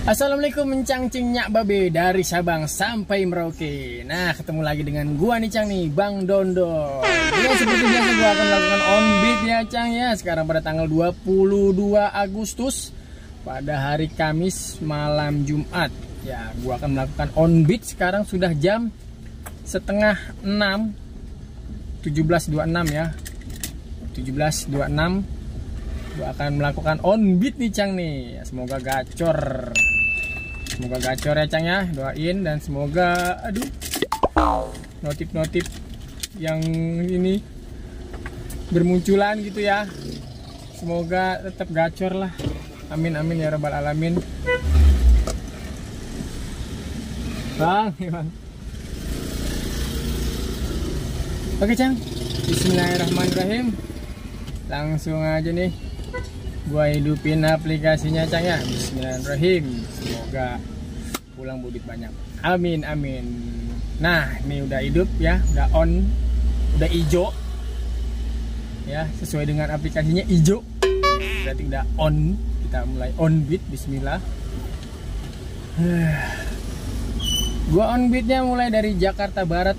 Assalamualaikum mencang cingnya babe dari Sabang sampai Merauke. Nah, ketemu lagi dengan gua nih Cang nih, Bang Dondo. Ya, seperti biasa gua akan lakukan on beat ya Cang ya. Sekarang pada tanggal 22 Agustus pada hari Kamis malam Jumat. Ya, gua akan melakukan on beat sekarang sudah jam setengah 6 17.26 ya. 17.26. Gua akan melakukan on beat nih Cang nih. Semoga gacor. Semoga gacor ya Cang ya. Doain dan semoga notif-notif yang ini bermunculan gitu ya. Semoga tetap gacor lah. Amin amin ya rabbal alamin. Bang. Oke Cang. Bismillahirrahmanirrahim. Langsung aja nih gua hidupin aplikasinya Cang ya. Bismillahirrahmanirrahim. Semoga pulang mudik banyak. Amin amin. Nah, ini udah hidup ya, udah on, udah hijau. Ya, sesuai dengan aplikasinya hijau. Berarti udah on. Kita mulai on beat. Bismillah. Gua on beatnya mulai dari Jakarta Barat,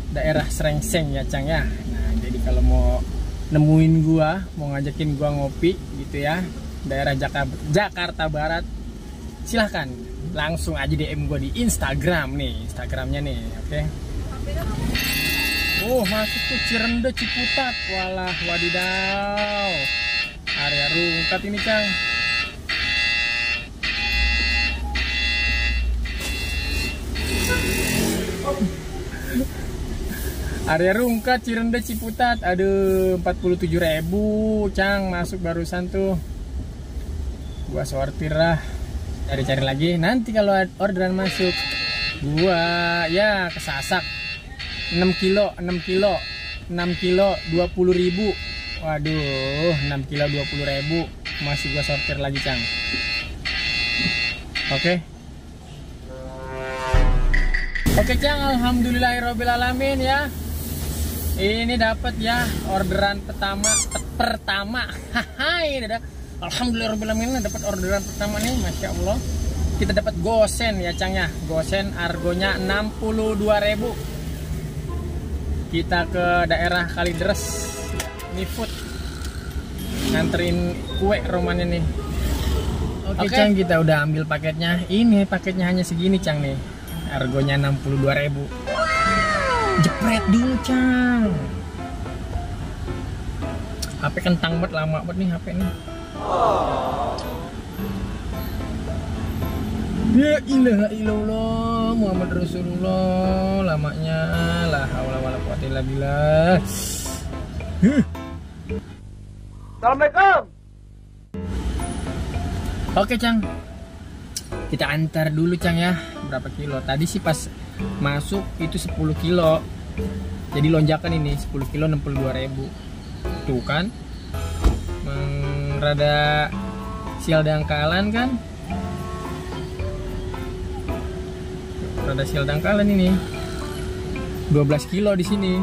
daerah Srengseng ya Cang ya. Nah, jadi kalau mau nemuin gua, mau ngajakin gua ngopi gitu ya, daerah Jakarta Barat, silahkan langsung aja DM gua di Instagram nih, Instagramnya nih, oke? Masuk tuh Cirende Ciputat, walah wadidaw, area Rungkat ini Cang. Area Rungkat Cirende Ciputat. Aduh, 47.000 Cang masuk barusan tuh. Gua sortir lah. Cari-cari lagi. Nanti kalau orderan masuk, gua ya kesasak. 6 kilo 20.000. Waduh, 6 kilo 20.000. Masih gua sortir lagi Cang. Oke Cang, alhamdulillahirobbilalamin ya. Ini dapat ya orderan pertama. Hai, alhamdulillahirobbilalamin dapat orderan pertama nih, masya Allah. Kita dapat gosen ya Cang ya. Gosen argonya 62.000. Kita ke daerah Kalideres. Ini food. Nganterin kue romannya nih. Oke Cang, kita udah ambil paketnya. Ini paketnya hanya segini Cang nih. Argonya 62.000. Jepret dulu Cang. HP kentang banget, lama banget nih HP nih. Ya ilaha illallah Muhammad Rasulullah. Lamanya la haula wala quwata illa billah. Assalamualaikum. Oke Cang, kita antar dulu Cang ya. Berapa kilo? Tadi sih pas masuk itu 10 kilo. Jadi lonjakan ini 10 kilo 62.000. Tuh kan, rada sial dangkalan kan? Rada sial dangkalan ini. 12 kilo di sini.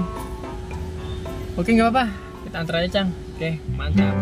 Oke, nggak apa-apa. Kita antar aja Cang. Oke, mantap.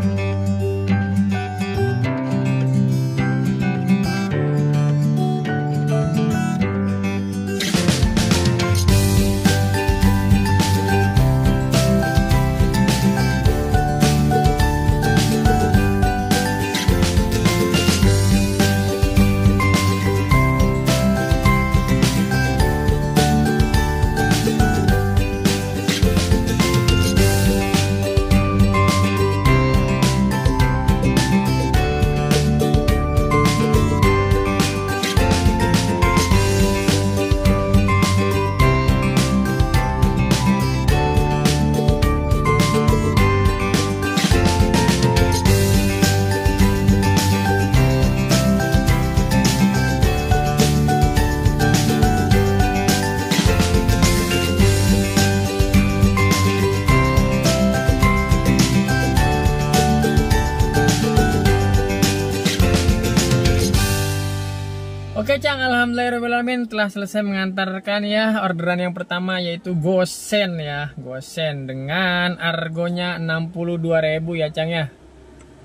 Oke Cang, alhamdulillahirobbilalamin telah selesai mengantarkan ya orderan yang pertama, yaitu gosen ya. Gosen dengan argonya 62.000 ya Cang ya.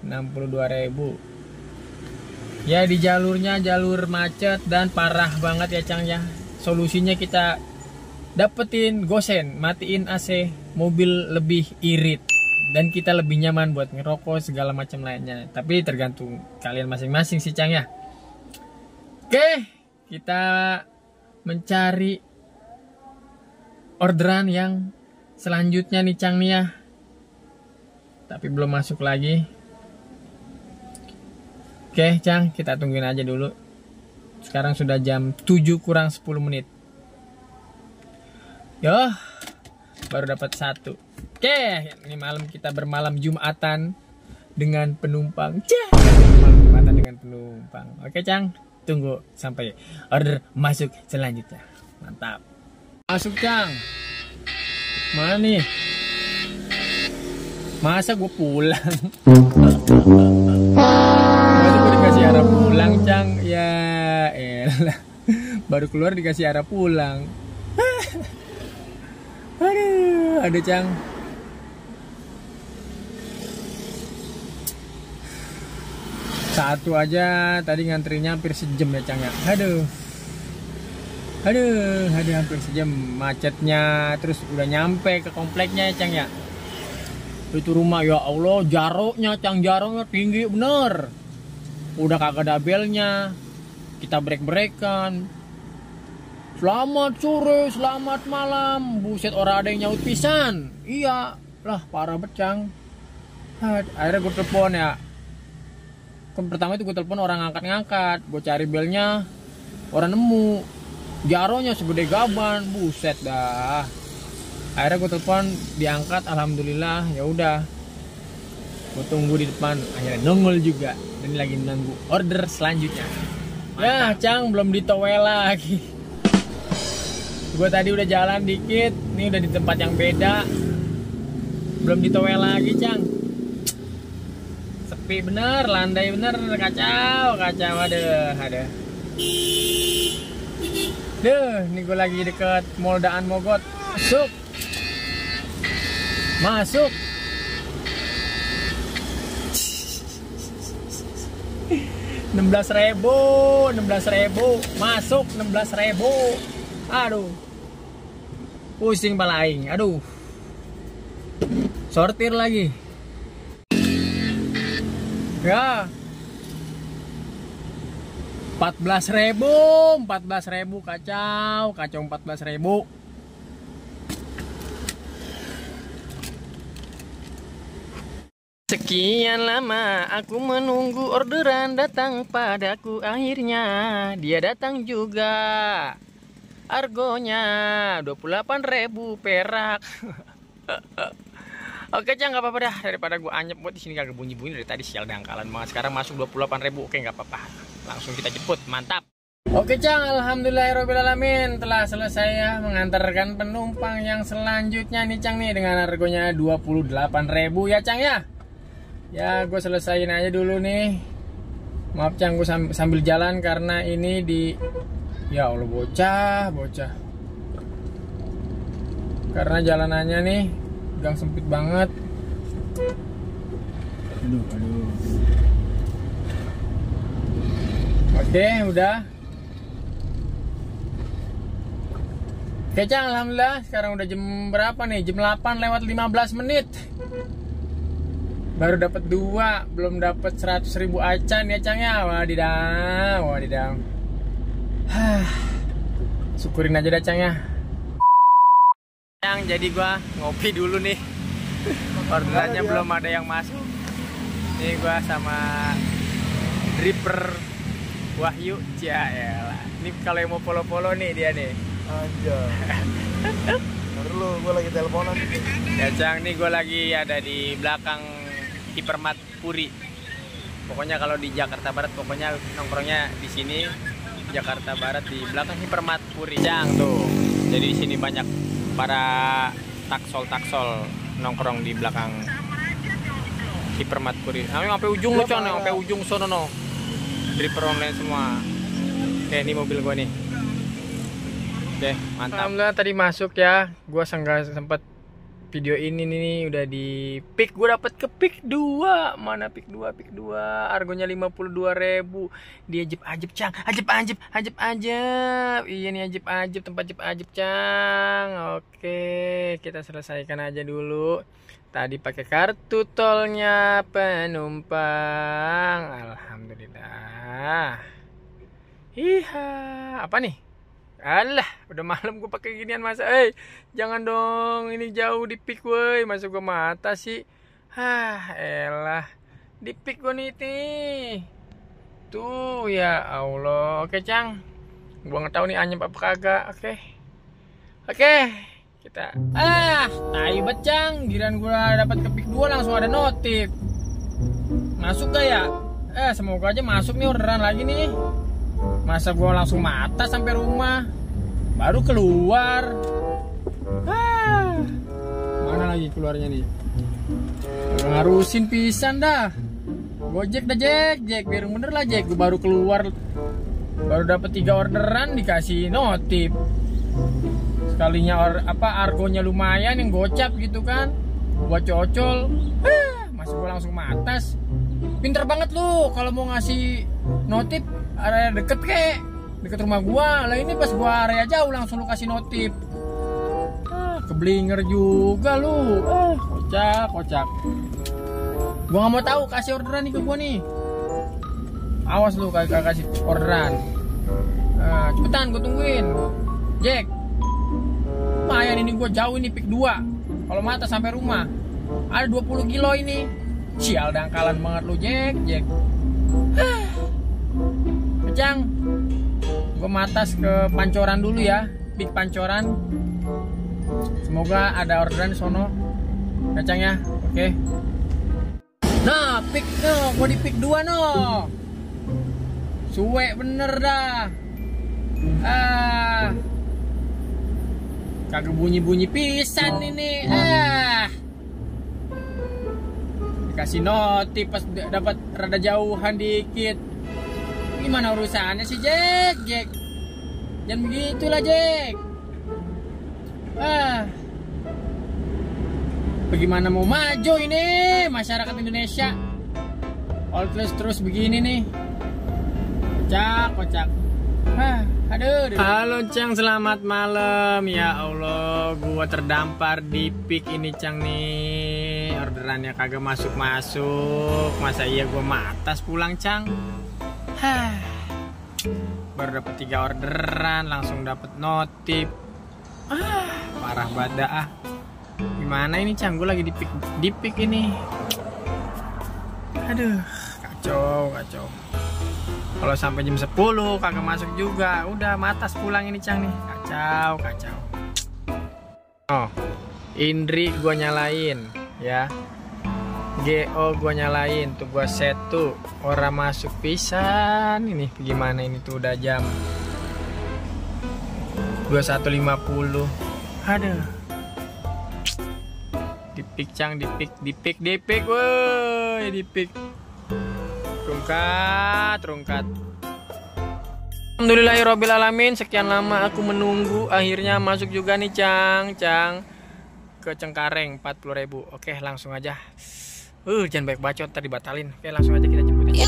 62.000. Ya di jalurnya jalur macet dan parah banget ya Cang ya. Solusinya kita dapetin gosen, matiin AC, mobil lebih irit dan kita lebih nyaman buat ngerokok segala macam lainnya. Tapi tergantung kalian masing-masing sih Cang ya. Oke, kita mencari orderan yang selanjutnya nih Cang nih ya. Tapi belum masuk lagi. Oke Cang, kita tungguin aja dulu. Sekarang sudah jam 7 kurang 10 menit. Yo, baru dapat satu. Oke, ini malam kita bermalam Jumatan dengan penumpang. Malam Jumatan dengan penumpang. Oke Cang, tunggu sampai order masuk selanjutnya. Mantap. Masuk Cang. Mana nih? Masa gue pulang? Masa gue dikasih arah pulang Cang? Ya elah. Baru keluar dikasih arah pulang. Aduh, ada Cang. Satu aja tadi ngantrinya hampir sejam ya Cang ya. Aduh, hampir sejam macetnya. Terus udah nyampe ke kompleknya ya Cang ya. Itu rumah ya Allah, jaroknya Cang, jaroknya tinggi bener. Udah kagak ada belnya. Kita break-breakan. Selamat sore, selamat malam. Buset, orang ada yang nyaut pisan. Iya, lah parah becang. Akhirnya gue telepon ya. Kan pertama itu gue telepon orang ngangkat-ngangkat. Gue cari belnya, orang nemu. Jaronya segede gaban, buset dah. Akhirnya gue telepon, diangkat, alhamdulillah. Ya udah, gue tunggu di depan. Akhirnya nongol juga. Dan lagi nunggu order selanjutnya. Mantap. Ya Cang, belum ditowel lagi. Gue tadi udah jalan dikit, ini udah di tempat yang beda. Belum ditowel lagi Cang. Sepi bener, landai bener, kacau, ada. Duh, ini gue lagi deket Mall Daan Mogot. Masuk. 16.000, masuk 16.000. Aduh, pusing pala aing. Aduh, sortir lagi. Ya, 14.000, kacau 14.000. Sekian lama aku menunggu orderan datang padaku, akhirnya dia datang juga. Argonya 28.000 perak. Oke Cang, nggak apa-apa dah, daripada gue anyep buat di sini kagak bunyi-bunyi dari tadi, sial dangkalan banget. Sekarang masuk 28.000. Oke, nggak apa-apa. Langsung kita jemput, mantap. Oke Cang, alhamdulillahirobbilalamin, telah selesai ya mengantarkan penumpang yang selanjutnya nih Cang nih dengan harganya 28.000 ya Cang ya. Ya, gue selesaiin aja dulu nih. Maaf Cang, gue sambil jalan karena ini di, ya Allah, bocah. Karena jalanannya nih gang sempit banget. Aduh. Oke, udah. Oke Cang, alhamdulillah sekarang udah jam berapa nih? Jam 8 lewat 15 menit. Baru dapat 2, belum dapat 100.000 acan ya Cang ya. Wadidaw. Syukurin aja dah Cang ya. Cang, jadi gua ngopi dulu nih. Orderannya belum ada yang masuk. Ini gua sama dripper Wahyu. Cialah. Ini kalau yang mau polo-polo nih dia nih. Aja. Lu, gue lagi teleponan. Ya Cang, nih gue lagi ada di belakang Hipermat Puri. Pokoknya kalau di Jakarta Barat, pokoknya nongkrongnya di sini. Jakarta Barat di belakang Hipermat Puri. Cang tuh. Jadi di sini banyak para taksol nongkrong di belakang Hipermat Puri. Sampai ujung loh Cang, sampai ujung sono no. Dripper online semua. Oke, ini mobil gue nih. Oke, mantap. Alhamdulillah tadi masuk ya. Gue nggak sempet video ini nih udah di pick. Gue dapet ke pick 2. Mana pick 2? Pick 2 argonya 52.000. Dia ajib Cang. Ajib. Iya nih ajib tempat ajib Cang. Oke, kita selesaikan aja dulu. Tadi pakai kartu tolnya penumpang. Alhamdulillah. Iha, apa nih? Alah, udah malam gue pakai ginian masa. Jangan dong, ini jauh di pick woi. Masa gue mata sih. Elah. Di pick gue nih. Tuh ya Allah. Oke, Cang. Gue nggak tahu nih anyep apa kagak. Oke. Kita tai bet Cang. Giran gue dapat ke pick 2 langsung ada notif. Masuk gak ya? Semoga aja masuk nih orderan lagi nih. Masa gue langsung mata sampai rumah baru keluar. Mana lagi keluarnya nih? Ngarusin pisan dah. Gojek dah Jack. Biar bener lah Jack. Gue baru keluar, baru dapat 3 orderan dikasih notif. Sekalinya argonya lumayan yang gocap gitu kan. Gua cocol. Masih gue langsung matas. Pinter banget lu kalau mau ngasih notif area deket rumah gua. Lah ini pas gua area jauh langsung lu kasih notif. Keblinger juga lu. Kocak. Gua nggak mau tahu, kasih orderan nih ke gua nih. Awas lu kagak kasih orderan. Cepetan gua tungguin. Jack. Lumayan ini gua jauh ini pick 2. Kalau mata sampai rumah. Ada 20 kilo ini. Sial dangkalan banget lu Jack. Cang, gue matas ke Pancoran dulu ya, pick Pancoran. Semoga ada orderan sono, Cang ya. Oke. Nah, pick no, gue di pick 2 no. Suwe bener dah. Kagak bunyi pisan ini. Dikasih notif pas dapat rada jauhan dikit. Gimana urusannya sih Jack? Jangan begitulah Jack. Bagaimana mau maju ini masyarakat Indonesia? All terus begini nih. Kocak. Aduh. Halo Cang, selamat malam. Ya Allah, gua terdampar di pick ini Cang nih. Orderannya kagak masuk. Masa iya gua matas pulang Cang? Baru dapat 3 orderan langsung dapat notif. Parah banget. Gimana ini Cang? Gue lagi di pick ini. Aduh, kacau. Kalau sampai jam 10 kagak masuk juga. Udah matas pulang ini Cang nih. Kacau. Indri gue nyalain ya. GO gua nyalain tuh, gua set tuh orang masuk pisan. Ini gimana ini tuh udah jam 21.50. Aduh. Di pick woi, di pick. Rungkat. Alhamdulillahirabbil alamin, sekian lama aku menunggu, akhirnya masuk juga nih Cang ke Cengkareng 40.000. Oke, langsung aja. Jangan baik bacot tadi batalin. Oke, langsung aja kita jemput ya.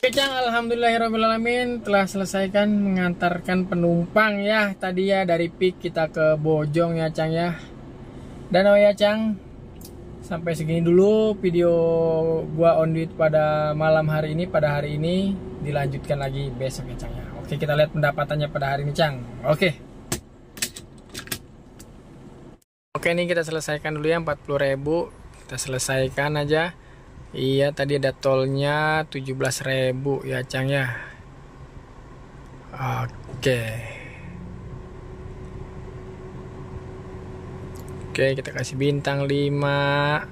Oke Cang, alhamdulillahirrahmanirrahim, telah selesaikan mengantarkan penumpang ya tadi ya, dari Pik kita ke Bojong ya Cang ya. Dan oh ya Cang, sampai segini dulu video gua on duit pada malam hari ini, pada hari ini. Dilanjutkan lagi besok ya Cang ya. Oke, kita lihat pendapatannya pada hari ini Cang. Oke, ini kita selesaikan dulu ya, 40.000 kita selesaikan aja. Iya, tadi ada tolnya 17.000 ya Cang ya. Oke, kita kasih bintang 5.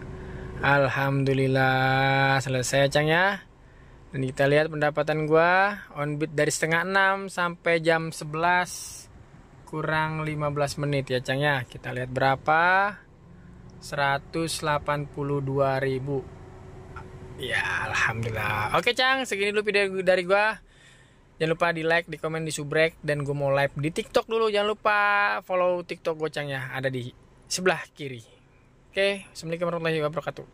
Alhamdulillah selesai Cang ya. Dan kita lihat pendapatan gua on bid dari setengah 6 sampai jam 11 kurang 15 menit ya Cang ya. Kita lihat berapa, 182.000 ya, alhamdulillah. Oke Cang, segini dulu video dari gua. Jangan lupa di like, di komen, di subrek. Dan gue mau live di TikTok dulu. Jangan lupa follow TikTok gue Cang ya, ada di sebelah kiri. Oke, assalamualaikum warahmatullahi wabarakatuh.